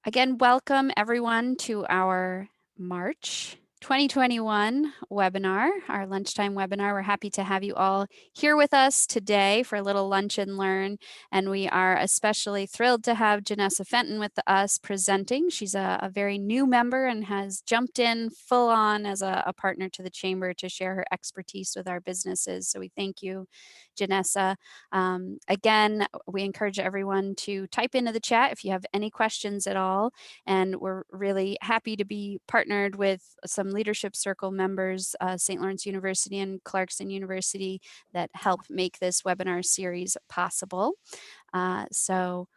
Again, welcome everyone to our March 2021 webinar, our lunchtime webinar. We're happy to have you all here with us today for a little lunch and learn. And we are especially thrilled to have Janessa Fenton with us presenting. She's a very new member and has jumped in full on as a partner to the Chamber to share her expertise with our businesses. So we thank you, Janessa. Again, we encourage everyone to type into the chat if you have any questions at all. And we're really happy to be partnered with some leadership circle members, St. Lawrence University and Clarkson University, that help make this webinar series possible. So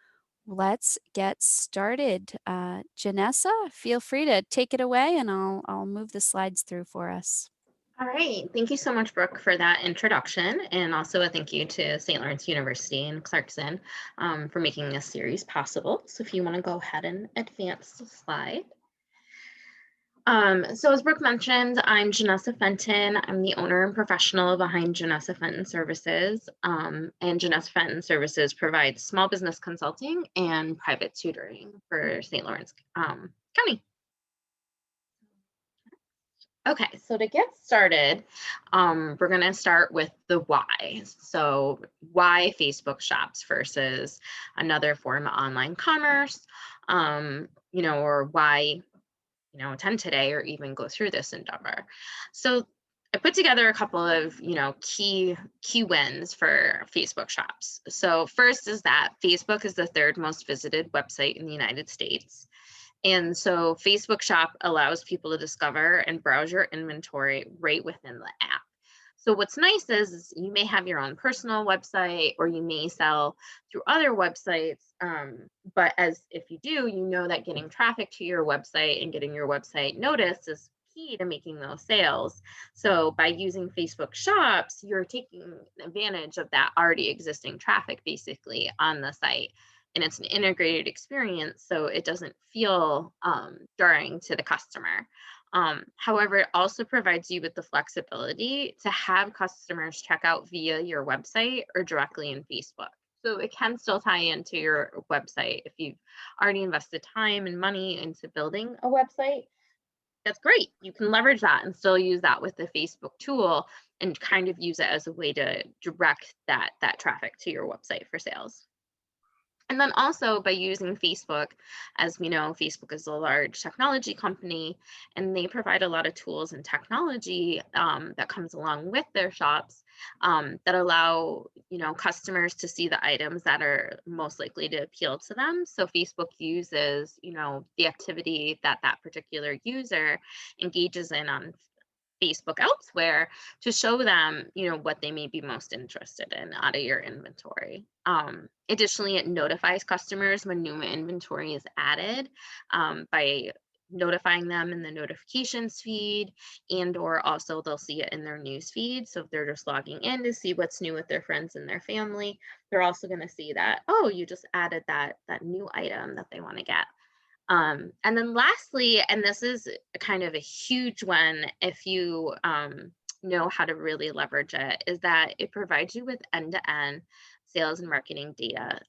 let's get started. Janessa, feel free to take it away and I'll move the slides through for us. All right. Thank you so much, Brooke, for that introduction. And also a thank you to St. Lawrence University and Clarkson for making this series possible. So if you want to go ahead and advance the slide. So as Brooke mentioned, I'm Janessa Fenton. I'm the owner and professional behind Janessa Fenton Services. And Janessa Fenton Services provides small business consulting and private tutoring for St. Lawrence County. Okay, so to get started, we're going to start with the why. So why Facebook shops versus another form of online commerce, or why, attend today or even go through this endeavor. So I put together a couple of, key wins for Facebook shops. So first is that Facebook is the third most visited website in the United States. And so Facebook Shop allows people to discover and browse your inventory right within the app. So what's nice is you may have your own personal website or you may sell through other websites. But if you do, you know that getting traffic to your website and getting your website noticed is key to making those sales. So by using Facebook Shops, you're taking advantage of that already existing traffic basically on the site. And it's an integrated experience, so it doesn't feel jarring to the customer. However, it also provides you with the flexibility to have customers check out via your website or directly in Facebook. So it can still tie into your website. If you've already invested time and money into building a website, that's great. You can leverage that and still use that with the Facebook tool and kind of use it as a way to direct that traffic to your website for sales. And then also by using Facebook, as we know, Facebook is a large technology company and they provide a lot of tools and technology that comes along with their shops that allow, customers to see the items that are most likely to appeal to them. So Facebook uses, the activity that particular user engages in on Facebook elsewhere to show them, what they may be most interested in out of your inventory. Additionally, it notifies customers when new inventory is added by notifying them in the notifications feed, and or also they'll see it in their news feed. So if they're just logging in to see what's new with their friends and their family, they're also going to see that, oh, you just added that new item that they want to get. And then lastly, and this is kind of a huge one if you know how to really leverage it, is that it provides you with end-to-end sales and marketing data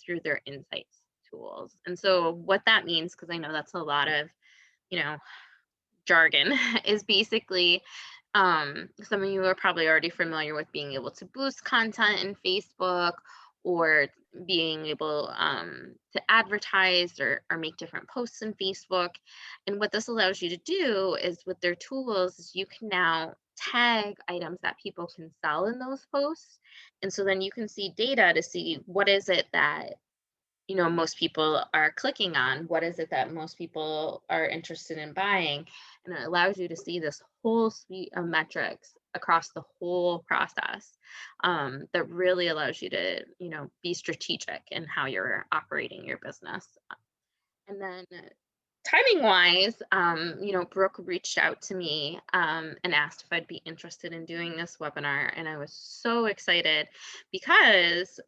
through their insights tools. And so what that means, because I know that's a lot of, jargon, is basically some of you are probably already familiar with being able to boost content in Facebook or being able to advertise or make different posts in Facebook. And what this allows you to do is with their tools, is you can now tag items that people can sell in those posts. And so then you can see data to see what is it that most people are clicking on, what is it that most people are interested in buying, and it allows you to see this whole suite of metrics across the whole process that really allows you to be strategic in how you're operating your business. And then timing wise, Brooke reached out to me and asked if I'd be interested in doing this webinar, and I was so excited because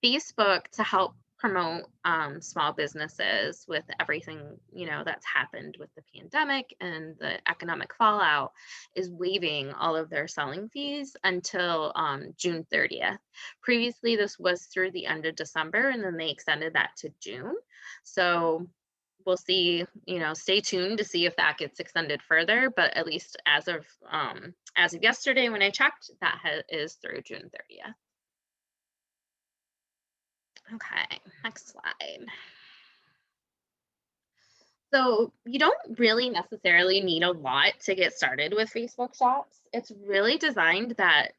Facebook, to help promote small businesses with everything, that's happened with the pandemic and the economic fallout, is waiving all of their selling fees until June 30th. Previously, this was through the end of December, and then they extended that to June. So we'll see, stay tuned to see if that gets extended further. But at least as of yesterday, when I checked, that is through June 30th. Okay, next slide. So you don't really necessarily need a lot to get started with Facebook shops. It's really designed that,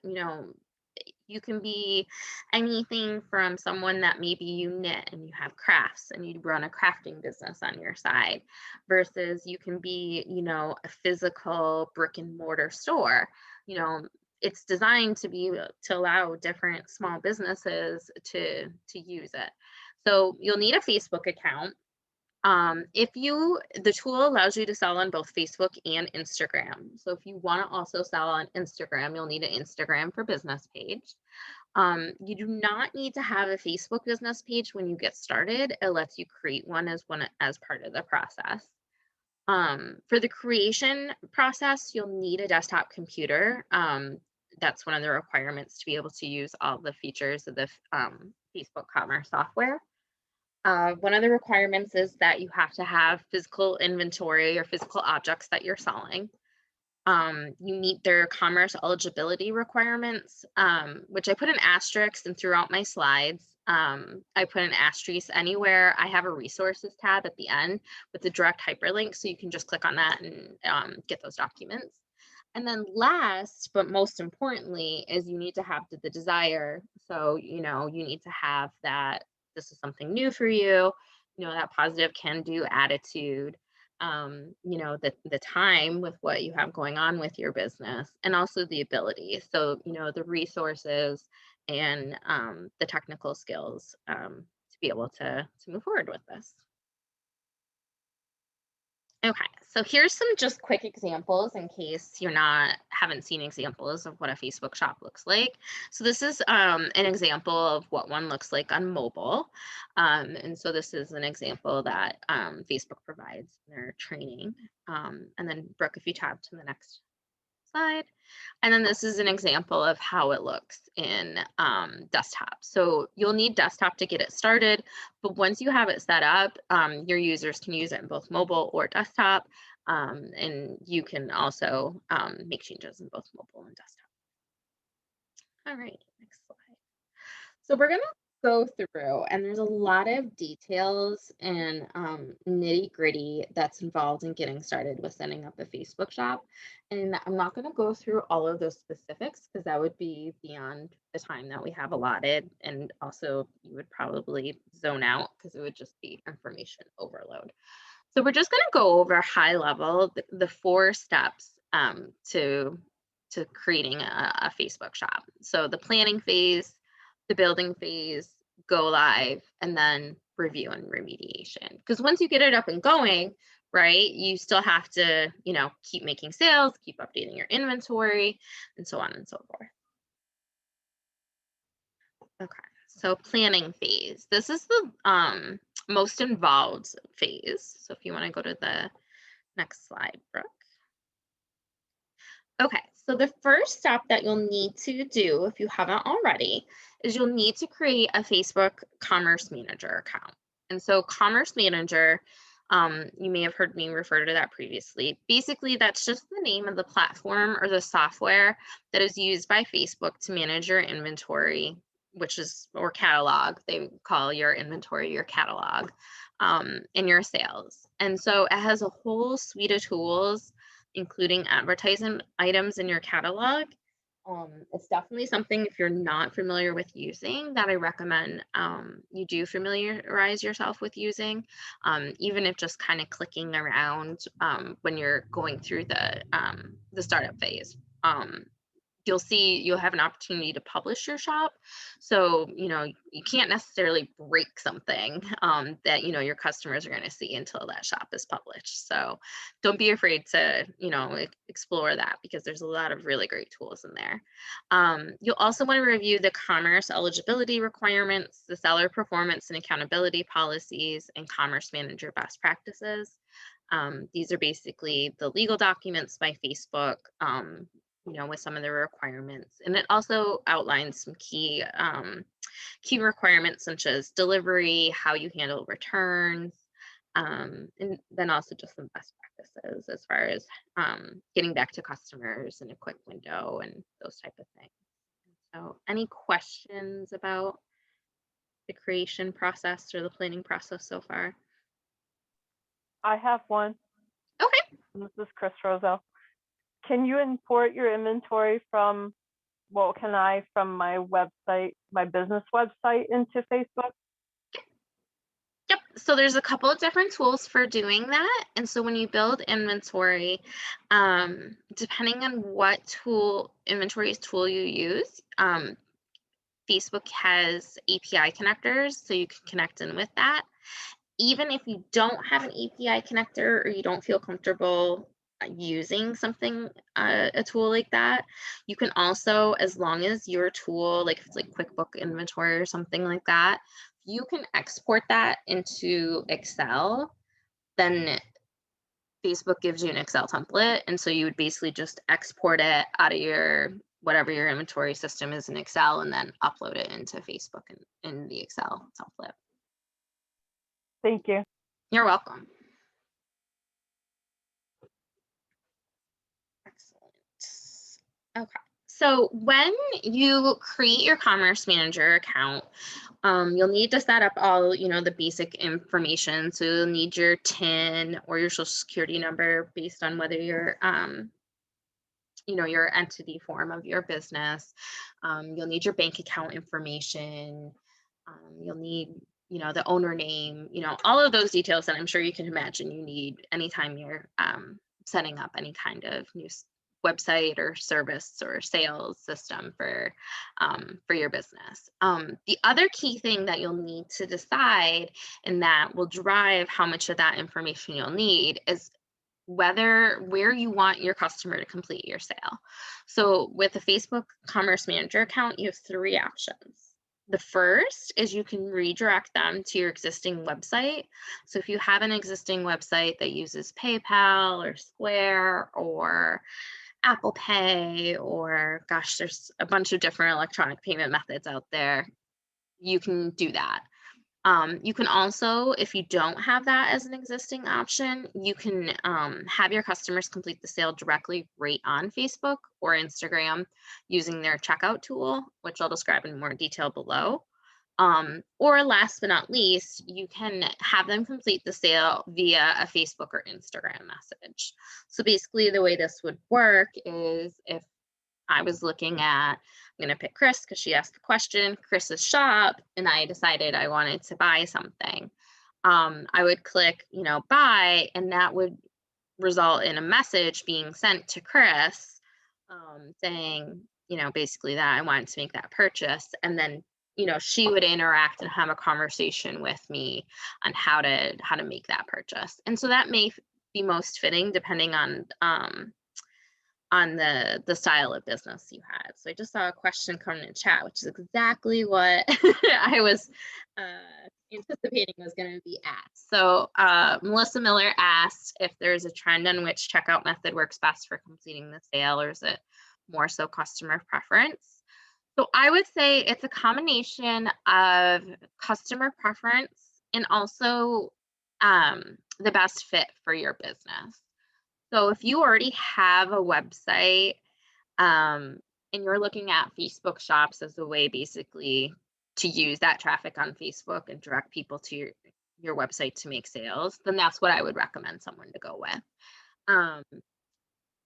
you can be anything from someone that maybe you knit and you have crafts and you run a crafting business on your side, versus you can be, a physical brick and mortar store. You know, it's designed to allow different small businesses to use it. So you'll need a Facebook account. The tool allows you to sell on both Facebook and Instagram. So if you want to also sell on Instagram, you'll need an Instagram for business page. You do not need to have a Facebook business page when you get started. It lets you create one as part of the process. For the creation process, you'll need a desktop computer. That's one of the requirements to be able to use all the features of the Facebook commerce software. One of the requirements is that you have to have physical inventory or physical objects that you're selling. You meet their commerce eligibility requirements, which I put an asterisk and throughout my slides. I put an asterisk anywhere. I have a resources tab at the end with the direct hyperlink, so you can just click on that and get those documents. And then last, but most importantly, is you need to have the desire. So, you need to have that this is something new for you, that positive can-do attitude, the time with what you have going on with your business, and also the ability. So, the resources and the technical skills to be able to move forward with this. Okay, so here's some just quick examples in case haven't seen examples of what a Facebook shop looks like. So this is an example of what one looks like on mobile. And so this is an example that Facebook provides in their training. And then Brooke, if you tab to the next slide. And then this is an example of how it looks in desktop. So you'll need desktop to get it started, but once you have it set up, your users can use it in both mobile or desktop, and you can also make changes in both mobile and desktop. All right, next slide. So we're going to go through, and there's a lot of details and nitty gritty that's involved in getting started with setting up a Facebook shop. And I'm not going to go through all of those specifics because that would be beyond the time that we have allotted. And also, you would probably zone out because it would just be information overload. So we're just going to go over high level the 4 steps to creating a Facebook shop. So the planning phase, the building phase, go live, and then review and remediation. Because once you get it up and going, right, you still have to, keep making sales, keep updating your inventory, and so on and so forth. Okay, so planning phase. This is the most involved phase. So if you want to go to the next slide, Brooke. Okay, so the first step that you'll need to do, if you haven't already, is you'll need to create a Facebook Commerce Manager account. And so Commerce Manager, you may have heard me refer to that previously. Basically, that's just the name of the platform or the software that is used by Facebook to manage your inventory, or catalog. They call your inventory your catalog, and your sales. And so it has a whole suite of tools, including advertising items in your catalog. It's definitely something, if you're not familiar with using, that I recommend you do familiarize yourself with using, even if just kind of clicking around when you're going through the startup phase. you'll have an opportunity to publish your shop. So, you can't necessarily break something that, your customers are going to see until that shop is published. So don't be afraid to, explore that, because there's a lot of really great tools in there. You'll also want to review the commerce eligibility requirements, the seller performance and accountability policies, and commerce manager best practices. These are basically the legal documents by Facebook, with some of the requirements. And it also outlines some key requirements, such as delivery, how you handle returns, and then also just some best practices as far as getting back to customers in a quick window and those type of things. So, any questions about the creation process or the planning process so far? I have one. Okay. This is Chris Rozo. Can you import your inventory from my website, my business website, into Facebook? Yep. So there's a couple of different tools for doing that. And so when you build inventory, depending on what inventory tool you use, Facebook has API connectors, so you can connect in with that. Even if you don't have an API connector, or you don't feel comfortable using a tool like that, you can also, as long as your tool, like if it's like QuickBook Inventory or something like that, you can export that into Excel. Then Facebook gives you an Excel template, and so you would basically just export it out of whatever your inventory system is in Excel, and then upload it into Facebook in the Excel template. Thank you. You're welcome. Excellent. Okay. So when you create your Commerce Manager account, you'll need to set up all, the basic information. So you'll need your TIN or your social security number based on whether you're, your entity form of your business. You'll need your bank account information. You'll need, the owner name, all of those details that I'm sure you can imagine you need anytime you're setting up any kind of new website or service or sales system for your business. The other key thing that you'll need to decide, and that will drive how much of that information you'll need, is where you want your customer to complete your sale. So with a Facebook Commerce Manager account, you have 3 options. The first is you can redirect them to your existing website. So if you have an existing website that uses PayPal or Square or Apple Pay, or gosh, there's a bunch of different electronic payment methods out there, you can do that. You can also, if you don't have that as an existing option, you can have your customers complete the sale directly right on Facebook or Instagram using their checkout tool, which I'll describe in more detail below. Or last but not least, you can have them complete the sale via a Facebook or Instagram message. So basically the way this would work is, if I was looking at, I'm going to pick Chris because she asked the question, Chris's shop, and I decided I wanted to buy something. I would click, buy, and that would result in a message being sent to Chris saying, basically that I wanted to make that purchase. And then, she would interact and have a conversation with me on how to make that purchase. And so that may be most fitting depending on the style of business you had. So I just saw a question come in the chat, which is exactly what I was anticipating was going to be asked. So Melissa Miller asked if there's a trend on which checkout method works best for completing the sale, or is it more so customer preference? So I would say it's a combination of customer preference and also the best fit for your business. So if you already have a website and you're looking at Facebook shops as a way basically to use that traffic on Facebook and direct people to your website to make sales, then that's what I would recommend someone to go with.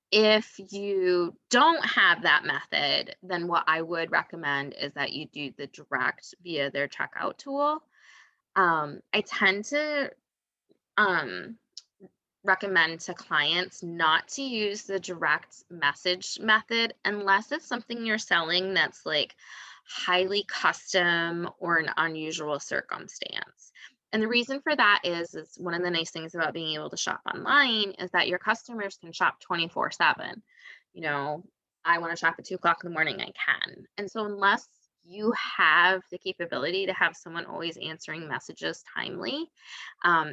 If you don't have that method, then what I would recommend is that you do the direct via their checkout tool. I tend to recommend to clients not to use the direct message method unless it's something you're selling that's like highly custom or an unusual circumstance. And the reason for that is one of the nice things about being able to shop online is that your customers can shop 24/7. You know, I want to shop at 2 o'clock in the morning, I can. And so unless you have the capability to have someone always answering messages timely,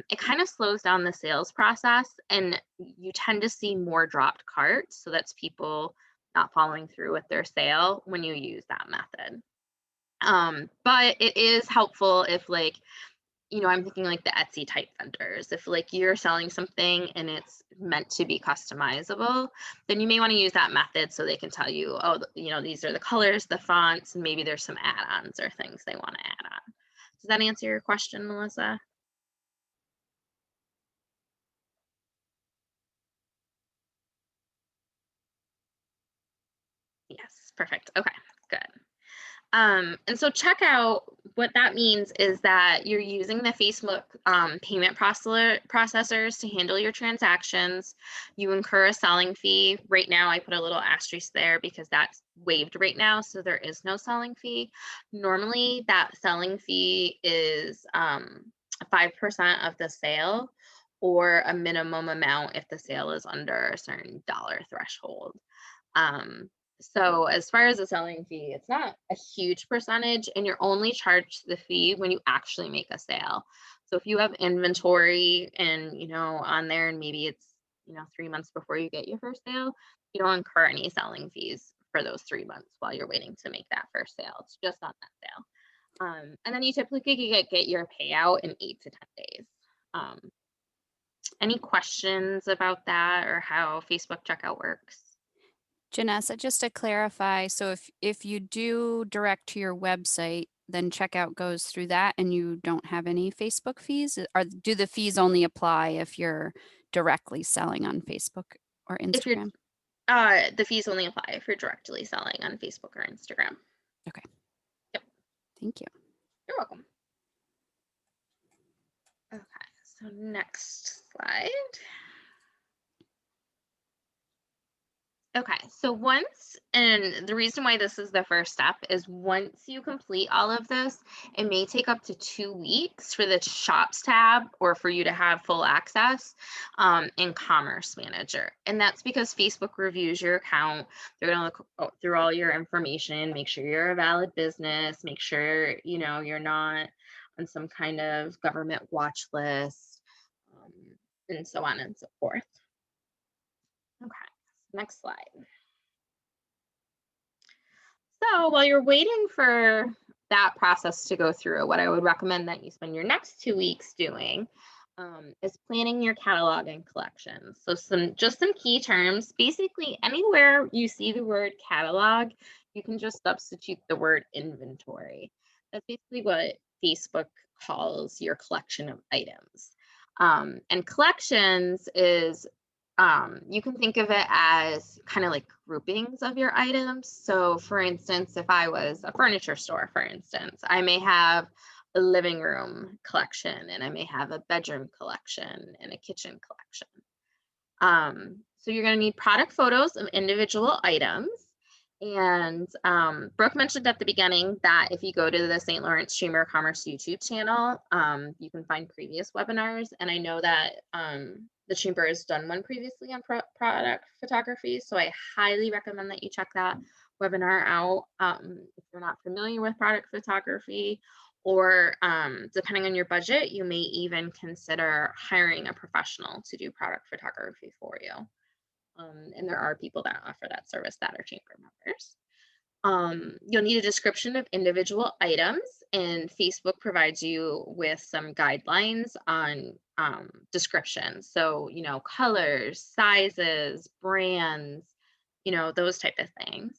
it kind of slows down the sales process and you tend to see more dropped carts. So that's people not following through with their sale when you use that method. But it is helpful if like, I'm thinking like the Etsy type vendors. If like you're selling something and it's meant to be customizable, then you may want to use that method so they can tell you, oh, these are the colors, the fonts, and maybe there's some add-ons or things they want to add on. Does that answer your question, Melissa? Yes, perfect. Okay, good. And so checkout, what that means is that you're using the Facebook payment processors to handle your transactions. You incur a selling fee. Right now, I put a little asterisk there because that's waived right now, so there is no selling fee. Normally, that selling fee is 5% of the sale or a minimum amount if the sale is under a certain dollar threshold. So as far as the selling fee, it's not a huge percentage and you're only charged the fee when you actually make a sale. So if you have inventory and, on there and maybe it's, 3 months before you get your first sale, you don't incur any selling fees for those 3 months while you're waiting to make that first sale. It's just on that sale. And then you typically get your payout in 8 to 10 days. Um, any questions about that or how Facebook checkout works? Janessa, just to clarify, so if you do direct to your website, then checkout goes through that and you don't have any Facebook fees? Or do the fees only apply if you're directly selling on Facebook or If you're Instagram? The fees only apply if you're directly selling on Facebook or Instagram. Okay. Yep. Thank you. You're welcome. Okay, so next slide. Okay, so and the reason why this is the first step is once you complete all of this, it may take up to 2 weeks for the Shops tab or for you to have full access in Commerce Manager. And that's because Facebook reviews your account. They're going to look through all your information, make sure you're a valid business, make sure, you're not on some kind of government watch list, and so on and so forth. Okay, next slide. So while you're waiting for that process to go through, what I would recommend that you spend your next 2 weeks doing is planning your catalog and collections. So some key terms. Basically, anywhere you see the word catalog, you can just substitute the word inventory. That's basically what Facebook calls your collection of items. And collections is you can think of it as kind of like groupings of your items. So, for instance, if I was a furniture store, for instance, I may have a living room collection and I may have a bedroom collection and a kitchen collection. So, you're going to need product photos of individual items. And Brooke mentioned at the beginning that if you go to the St. Lawrence Chamber of Commerce YouTube channel, you can find previous webinars. And I know that the Chamber has done one previously on product photography. So I highly recommend that you check that webinar out if you're not familiar with product photography. Or depending on your budget, you may even consider hiring a professional to do product photography for you. And there are people that offer that service that are chamber members. You'll need a description of individual items, and Facebook provides you with some guidelines on descriptions. So, colors, sizes, brands, those type of things.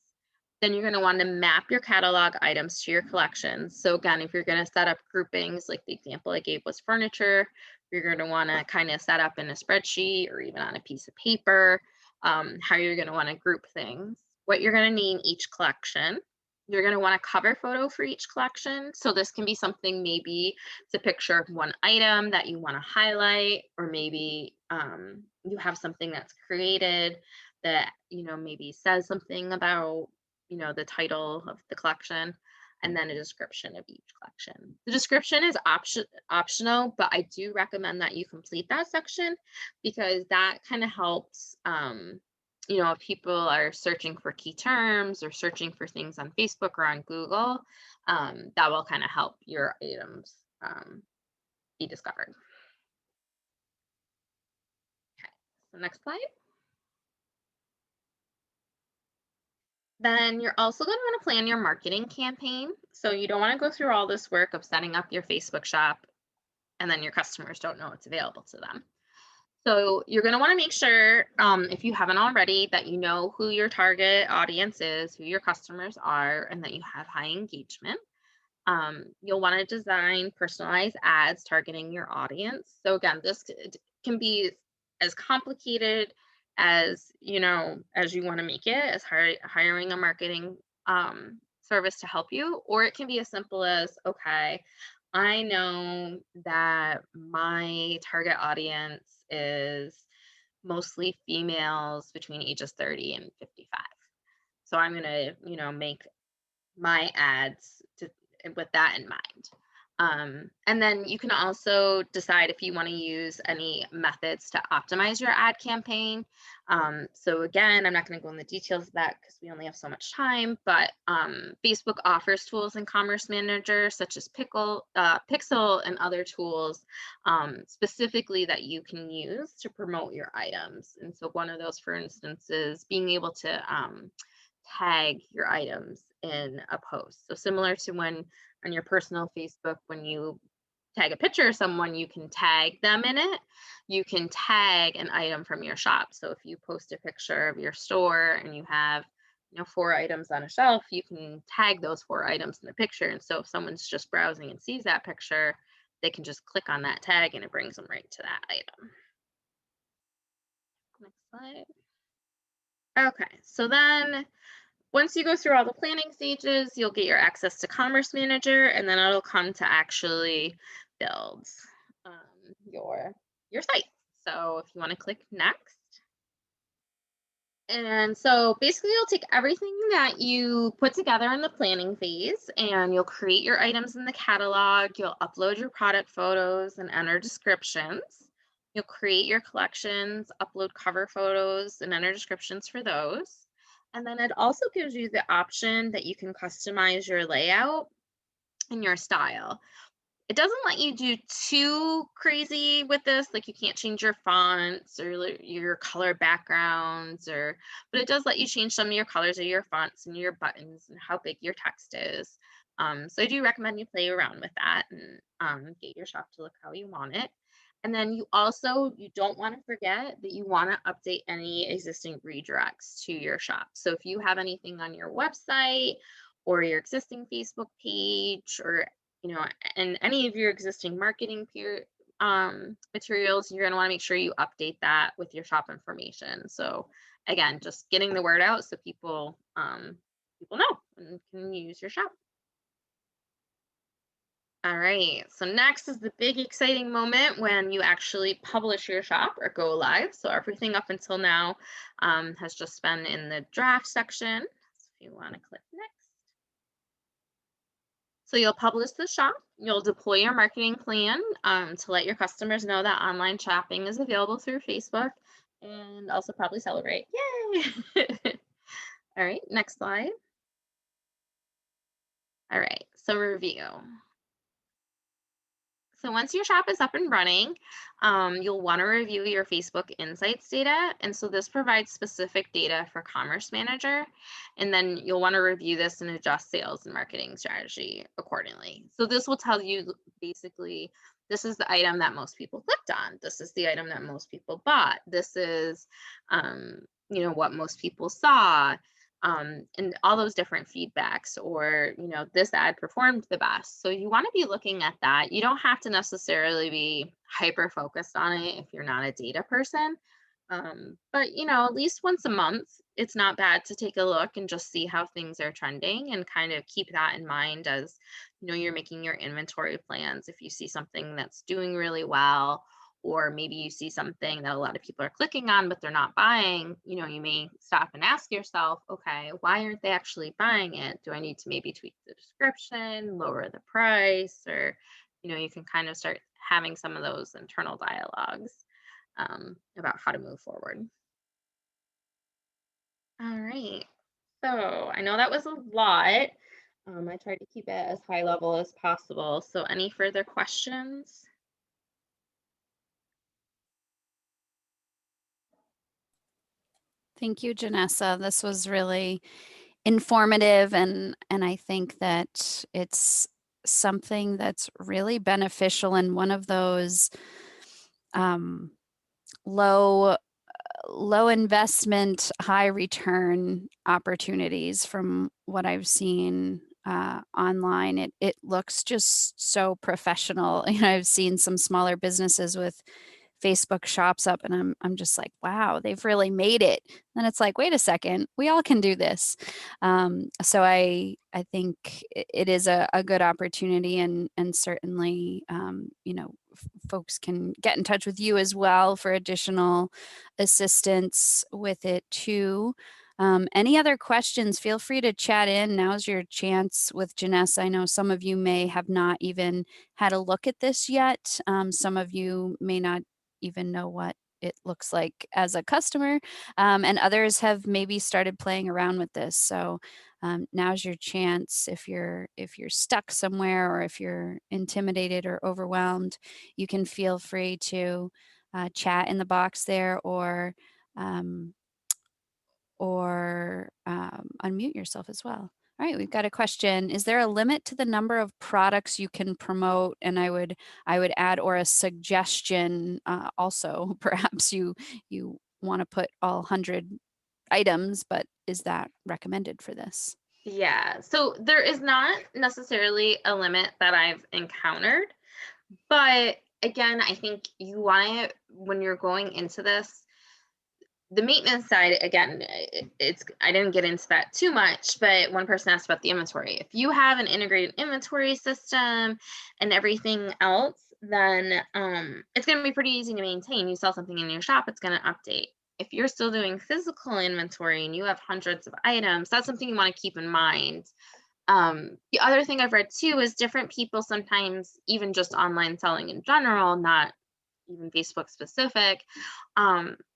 Then you're going to want to map your catalog items to your collections. So again, if you're going to set up groupings, like the example I gave was furniture, you're going to want to kind of set up in a spreadsheet or even on a piece of paper how you're going to want to group things, what you're going to need in each collection. You're going to want a cover photo for each collection. So this can be something, maybe it's a picture of one item that you want to highlight, or maybe you have something that's created that, maybe says something about, the title of the collection, and then a description of each collection. The description is optional, but I do recommend that you complete that section because that kind of helps, if people are searching for key terms or searching for things on Facebook or on Google, that will kind of help your items be discovered. Okay, so next slide. Then you're also going to want to plan your marketing campaign. So you don't want to go through all this work of setting up your Facebook shop and then your customers don't know it's available to them. So you're going to want to make sure, if you haven't already, that you know who your target audience is, who your customers are, and that you have high engagement. You'll want to design personalized ads targeting your audience. So again, this can be as complicated as as you want to make it, as hiring a marketing service to help you, or it can be as simple as, okay, I know that my target audience is mostly females between ages 30 and 55. So I'm going to, make my ads with that in mind. And then you can also decide if you want to use any methods to optimize your ad campaign. So again, I'm not going to go into the details of that because we only have so much time, but Facebook offers tools in Commerce Manager such as Pixel and other tools specifically that you can use to promote your items. And so one of those, for instance, is being able to tag your items in a post. So similar to when on your personal Facebook, when you tag a picture of someone, you can tag them in it. You can tag an item from your shop. So if you post a picture of your store and you have 4 items on a shelf, you can tag those 4 items in the picture. And so if someone's just browsing and sees that picture, they can just click on that tag and it brings them right to that item. Next slide. Okay, so then once you go through all the planning stages, you'll get your access to Commerce Manager, and then it'll come to actually build your site. So if you want to click next. And so basically you'll take everything that you put together in the planning phase and you'll create your items in the catalog, you'll upload your product photos and enter descriptions. You'll create your collections, upload cover photos and enter descriptions for those. And then it also gives you the option that you can customize your layout and your style. It doesn't let you do too crazy with this, like you can't change your fonts or your color backgrounds, but it does let you change some of your colors of your fonts and your buttons and how big your text is. So I do recommend you play around with that and get your shop to look how you want it. And then you don't want to forget that you want to update any existing redirects to your shop. So if you have anything on your website or your existing Facebook page or and any of your existing marketing materials, you're going to want to make sure you update that with your shop information. So again, just getting the word out so people know and can use your shop. All right, so next is the big exciting moment when you actually publish your shop or go live. So everything up until now has just been in the draft section. So if you want to click next. So you'll publish the shop, you'll deploy your marketing plan to let your customers know that online shopping is available through Facebook and also probably celebrate. Yay! All right, next slide. All right, so review. So once your shop is up and running, you'll want to review your Facebook Insights data. And so this provides specific data for Commerce Manager. And then you'll want to review this and adjust sales and marketing strategy accordingly. So this will tell you basically, this is the item that most people clicked on. This is the item that most people bought. This is, what most people saw. And all those different feedbacks, or this ad performed the best. So you want to be looking at that. You don't have to necessarily be hyper focused on it if you're not a data person, but at least once a month it's not bad to take a look and just see how things are trending and kind of keep that in mind as you're making your inventory plans. If you see something that's doing really well, or maybe you see something that a lot of people are clicking on, but they're not buying, you may stop and ask yourself, okay, why aren't they actually buying it? Do I need to maybe tweak the description, lower the price, or, you can kind of start having some of those internal dialogues about how to move forward. All right. So I know that was a lot. I tried to keep it as high level as possible. So any further questions? Thank you, Janessa. This was really informative, and I think that it's something that's really beneficial and one of those low investment, high return opportunities from what I've seen online. It looks just so professional. I've seen some smaller businesses with Facebook shops up, and I'm just like, wow, they've really made it. Then it's like, wait a second, we all can do this. So I think it is a good opportunity, and certainly folks can get in touch with you as well for additional assistance with it too. Any other questions, feel free to chat in. Now's your chance with Janessa. I know some of you may have not even had a look at this yet. Some of you may not even know what it looks like as a customer, and others have maybe started playing around with this. So now's your chance. If you're stuck somewhere, or if you're intimidated or overwhelmed, you can feel free to chat in the box there, or unmute yourself as well. All right, we've got a question. Is there a limit to the number of products you can promote? And I would add, or a suggestion also. Perhaps you want to put all 100 items, but is that recommended for this? Yeah, so there is not necessarily a limit that I've encountered, but again, I think you want to, when you're going into this, the maintenance side, again, I didn't get into that too much, but one person asked about the inventory. If you have an integrated inventory system and everything else, then it's going to be pretty easy to maintain. You sell something in your shop, it's going to update. If you're still doing physical inventory and you have hundreds of items, that's something you want to keep in mind. The other thing I've read too is different people sometimes, even just online selling in general, not even Facebook specific,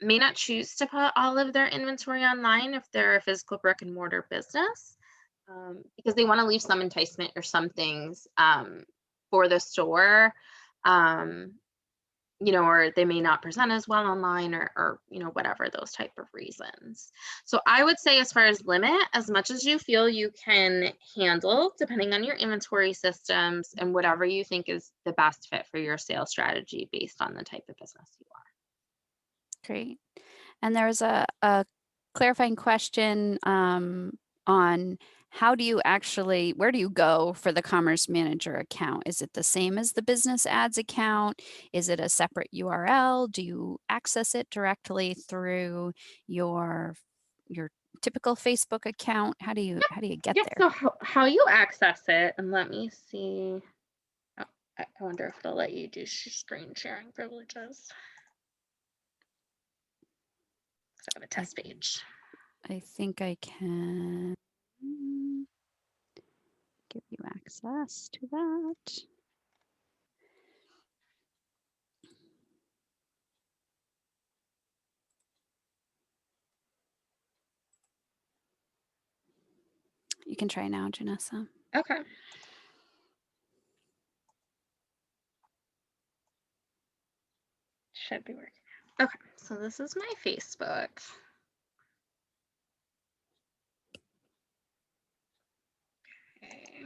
may not choose to put all of their inventory online if they're a physical brick and mortar business, because they want to leave some enticement or some things for the store, or they may not present as well online, or whatever, those type of reasons. So I would say, as far as limit, as much as you feel you can handle, depending on your inventory systems and whatever you think is the best fit for your sales strategy based on the type of business you are. Great. And there was a clarifying question on where do you go for the Commerce Manager account? Is it the same as the Business Ads account? Is it a separate URL? Do you access it directly through your typical Facebook account? How do you get Yep. there? So how you access it, and let me see. Oh, I wonder if it'll let you do screen sharing privileges. I have a test page. I think I can give you access to that. You can try now, Janessa. Okay. Should be working. Okay, so this is my Facebook. Okay.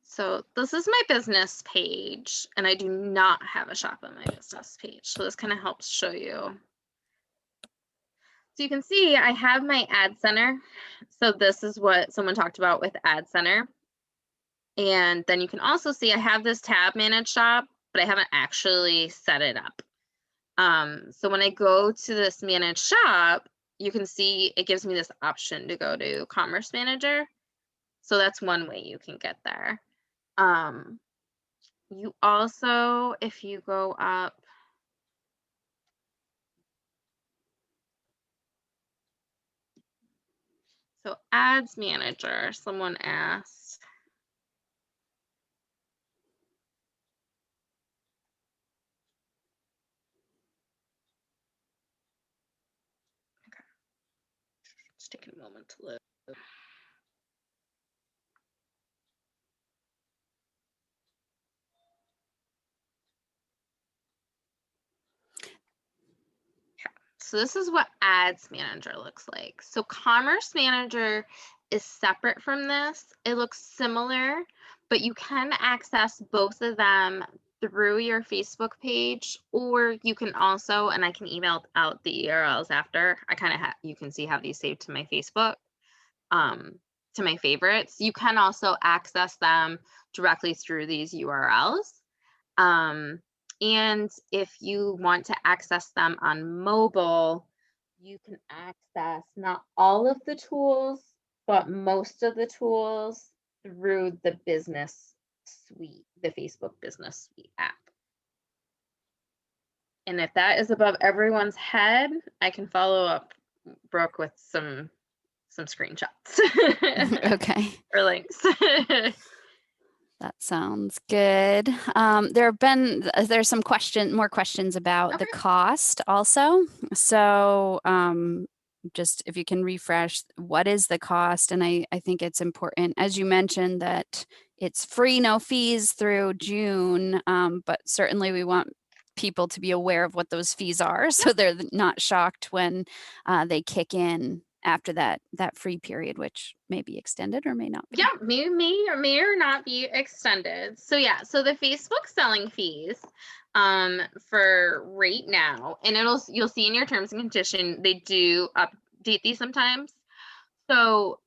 So this is my business page, and I do not have a shop on my business page. So this kind of helps show you. So you can see I have my ad center. So this is what someone talked about with ad center. And then you can also see I have this tab manage shop, but I haven't actually set it up. So when I go to this manage shop, you can see it gives me this option to go to Commerce Manager. So that's one way you can get there. You also, if you go up So ads manager, someone asked. Okay. Just taking a moment to look. So this is what Ads Manager looks like. So Commerce Manager is separate from this. It looks similar, but you can access both of them through your Facebook page, or you can also, and I can email out the URLs after. I kind of you can see how these saved to my Facebook, to my favorites. You can also access them directly through these URLs. And if you want to access them on mobile, you can access not all of the tools, but most of the tools through the business suite, the Facebook Business Suite app. And if that is above everyone's head, I can follow up, Brooke, with some screenshots. Okay. Or links. That sounds good. There's some more questions about the Okay. cost also. So just if you can refresh, what is the cost? And I think it's important, as you mentioned, that it's free, no fees through June, but certainly we want people to be aware of what those fees are so they're not shocked when they kick in after that free period, which may be extended or may not be. Yeah, may or not be extended. So yeah, so the Facebook selling fees for right now, and you'll see in your terms and condition, they do update these sometimes. So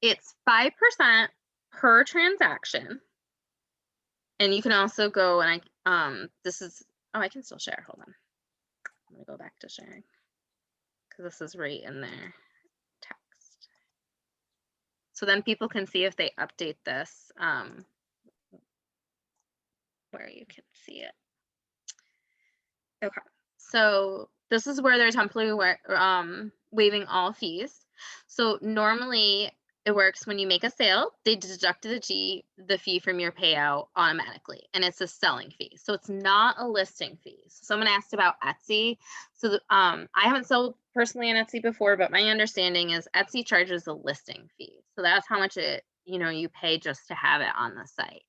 it's 5% per transaction. And you can also go and I can still share. Hold on. I'm gonna go back to sharing because this is right in there. Text. So then people can see if they update this, where you can see it. Okay, so this is where they're temporarily waiving all fees. So normally it works when you make a sale, they deduct the fee from your payout automatically, and it's a selling fee. So it's not a listing fee. So someone asked about Etsy. So I haven't sold personally on Etsy before, but my understanding is Etsy charges a listing fee. So that's how much you pay just to have it on the site.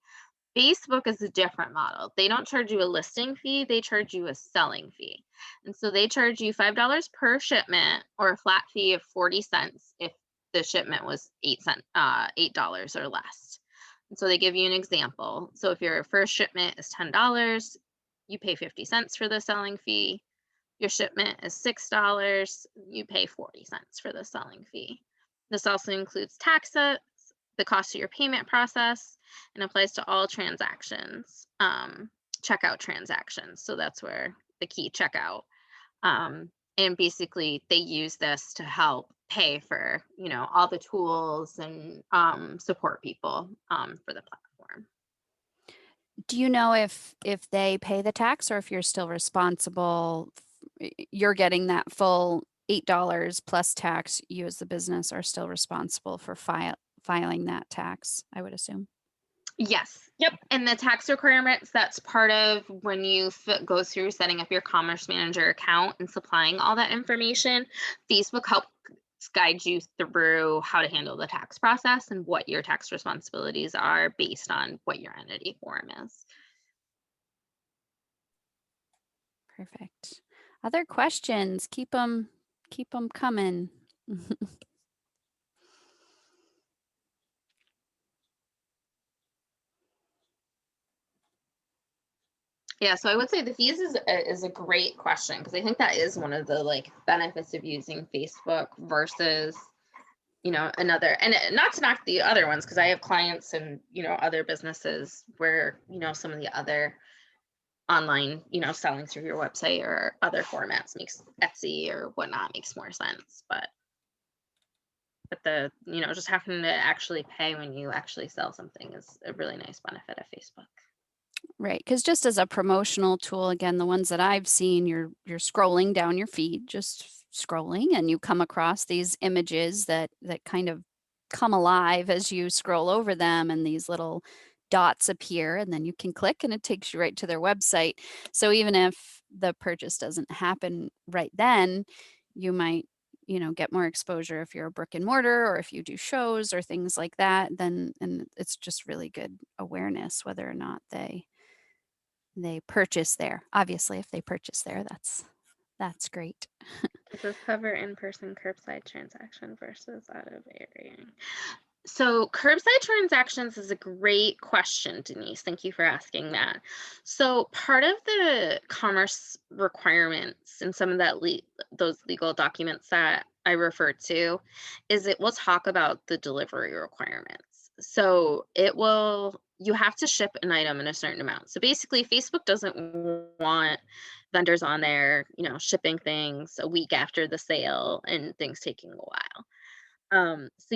Facebook is a different model. They don't charge you a listing fee, they charge you a selling fee. And so they charge you $5 per shipment or a flat fee of 40 cents if the shipment was $8 or less. And so they give you an example. So if your first shipment is $10, you pay 50 cents for the selling fee. Your shipment is $6, you pay 40 cents for the selling fee. This also includes taxes, the cost of your payment process, and applies to all transactions, checkout transactions. So that's where the key checkout. And basically they use this to help pay for, all the tools and support people for the platform. Do you know if they pay the tax or if you're still responsible? You're getting that full $8 plus tax. You as the business are still responsible for filing that tax, I would assume. Yes. Yep. And the tax requirements, that's part of when you go through setting up your Commerce Manager account and supplying all that information. Facebook helps guide you through how to handle the tax process and what your tax responsibilities are based on what your entity form is. Perfect. Other questions? Keep them coming. Yeah, so I would say the fees is a great question because I think that is one of the benefits of using Facebook versus another, and not to knock the other ones because I have clients and other businesses where some of the other online selling through your website or other formats makes Etsy or whatnot makes more sense, but the just having to actually pay when you actually sell something is a really nice benefit of Facebook. Right, because just as a promotional tool, again, the ones that I've seen, you're scrolling down your feed, just scrolling and you come across these images that kind of come alive as you scroll over them, and these little dots appear, and then you can click and it takes you right to their website. So even if the purchase doesn't happen right then, you might, get more exposure if you're a brick and mortar, or if you do shows or things like that, then, and it's just really good awareness whether or not they purchase there. Obviously, if they purchase there, that's great. It says cover in-person curbside transaction versus out of area. So curbside transactions is a great question, Denise. Thank you for asking that. So part of the commerce requirements and some of those legal documents that I refer to is it will talk about the delivery requirements. So you have to ship an item in a certain amount. So basically Facebook doesn't want vendors on there, shipping things a week after the sale and things taking a while. So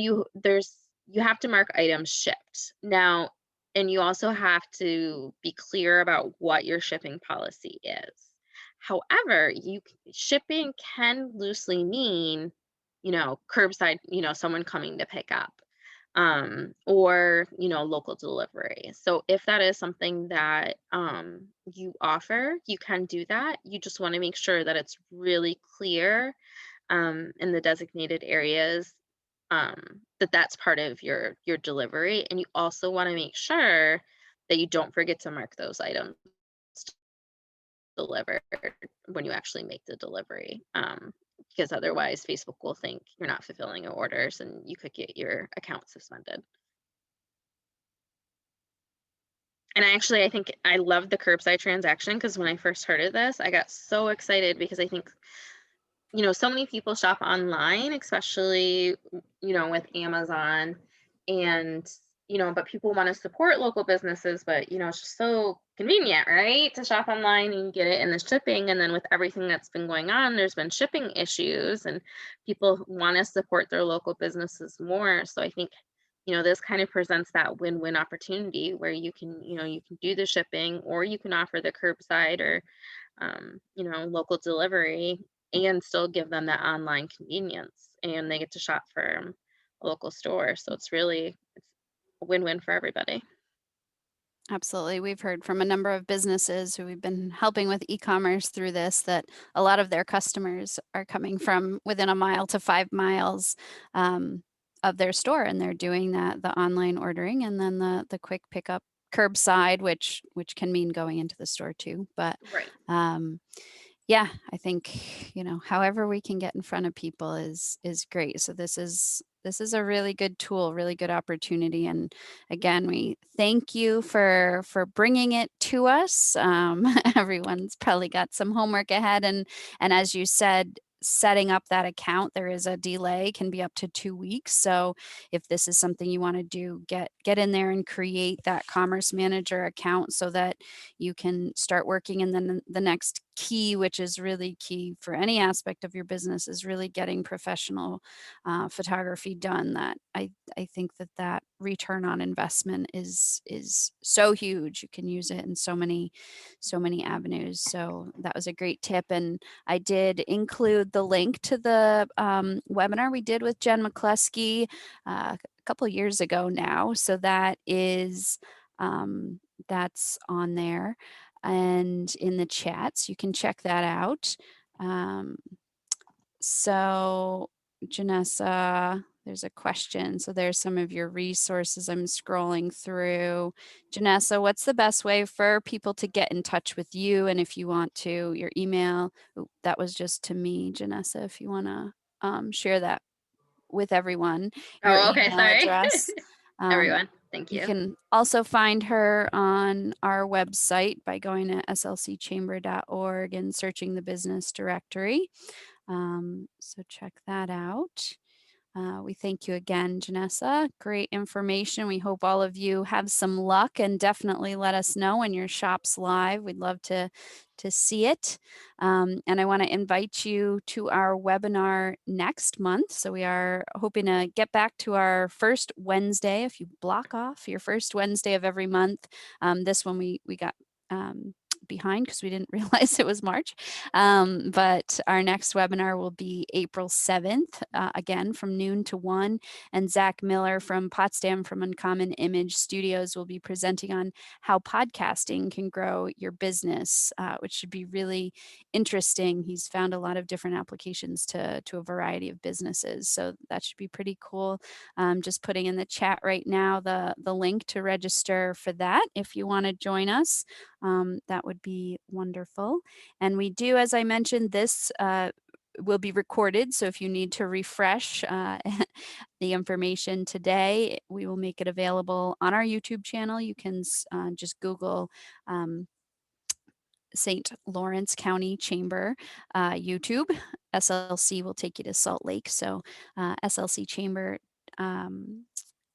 you have to mark items shipped now, and you also have to be clear about what your shipping policy is. However, shipping can loosely mean, curbside, someone coming to pick up, or local delivery. So if that is something that you offer, you can do that. You just want to make sure that it's really clear in the designated areas, that's part of your delivery, and you also want to make sure that you don't forget to mark those items delivered when you actually make the delivery, because otherwise Facebook will think you're not fulfilling your orders and you could get your account suspended. And I think I love the curbside transaction, because when I first heard of this, I got so excited, because I think so many people shop online, especially, with Amazon, and, but people want to support local businesses, but, it's just so convenient, right? To shop online and get it in the shipping. And then with everything that's been going on, there's been shipping issues, and people want to support their local businesses more. So I think, this kind of presents that win-win opportunity where you can do the shipping, or you can offer the curbside, or local delivery, and still give them that online convenience, and they get to shop from a local store. So it's a win-win for everybody. Absolutely. We've heard from a number of businesses who we've been helping with e-commerce through this, that a lot of their customers are coming from within a mile to 5 miles of their store, and they're doing the online ordering, and then the quick pickup curbside, which can mean going into the store too. But Right. yeah, I think, however we can get in front of people is great. So this is a really good tool, really good opportunity. And again, we thank you for bringing it to us. Everyone's probably got some homework ahead, and as you said, setting up that account, there is a delay, can be up to 2 weeks. So if this is something you want to do, get in there and create that Commerce Manager account so that you can start working. And then the next key, which is really key for any aspect of your business, is really getting professional photography done. That I think that return on investment is so huge. You can use it in so many avenues. So that was a great tip, and I did include the link to the webinar we did with Jen McCluskey a couple of years ago now. So that is that's on there and in the chats. You can check that out. So Janessa, there's a question. So there's some of your resources I'm scrolling through. Janessa, what's the best way for people to get in touch with you? And if you want to, your email, that was just to me, Janessa, if you want to share that with everyone, your Oh, okay. email Sorry. address. Everyone. Thank You you. can also find her on our website by going to slcchamber.org and searching the business directory. So check that out. We thank you again, Janessa. Great information. We hope all of you have some luck, and definitely let us know when your shop's live. We'd love to see it. And I want to invite you to our webinar next month. So we are hoping to get back to our first Wednesday. If you block off your first Wednesday of every month, this one we got behind because we didn't realize it was March. But our next webinar will be April 7th, again from noon to 1. And Zach Miller from Potsdam from Uncommon Image Studios will be presenting on how podcasting can grow your business, which should be really interesting. He's found a lot of different applications to a variety of businesses. So that should be pretty cool. Just putting in the chat right now the link to register for that if you want to join us. That would be wonderful. And we do, as I mentioned, this will be recorded. So if you need to refresh the information today, we will make it available on our YouTube channel. You can just Google St. Lawrence County Chamber YouTube. SLC will take you to Salt Lake. So SLC Chamber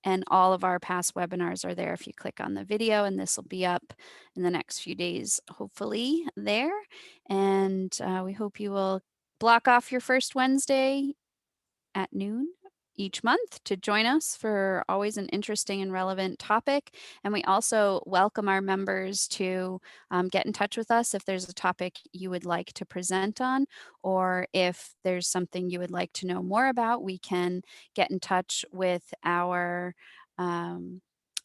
and all of our past webinars are there if you click on the video, and this will be up in the next few days, hopefully there. And we hope you will block off your first Wednesday at noon each month to join us for always an interesting and relevant topic. And we also welcome our members to get in touch with us if there's a topic you would like to present on, or if there's something you would like to know more about, we can get in touch with our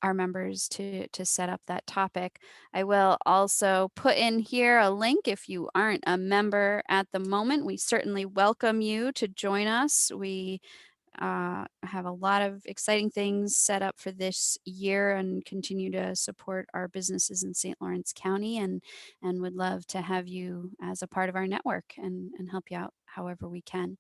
members to set up that topic. I will also put in here a link if you aren't a member at the moment. We certainly welcome you to join us. We have a lot of exciting things set up for this year and continue to support our businesses in St. Lawrence County, and would love to have you as a part of our network and help you out however we can.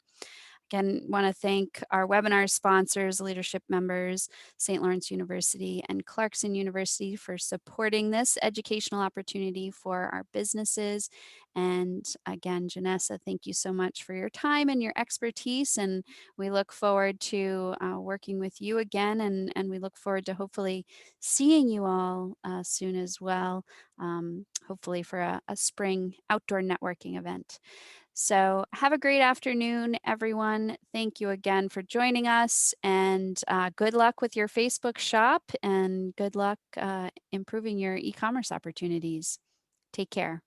Again, want to thank our webinar sponsors, leadership members, St. Lawrence University and Clarkson University for supporting this educational opportunity for our businesses. And again, Janessa, thank you so much for your time and your expertise. And we look forward to working with you again. And we look forward to hopefully seeing you all soon as well, hopefully for a spring outdoor networking event. So have a great afternoon, everyone. Thank you again for joining us, and good luck with your Facebook shop, and good luck improving your e-commerce opportunities. Take care.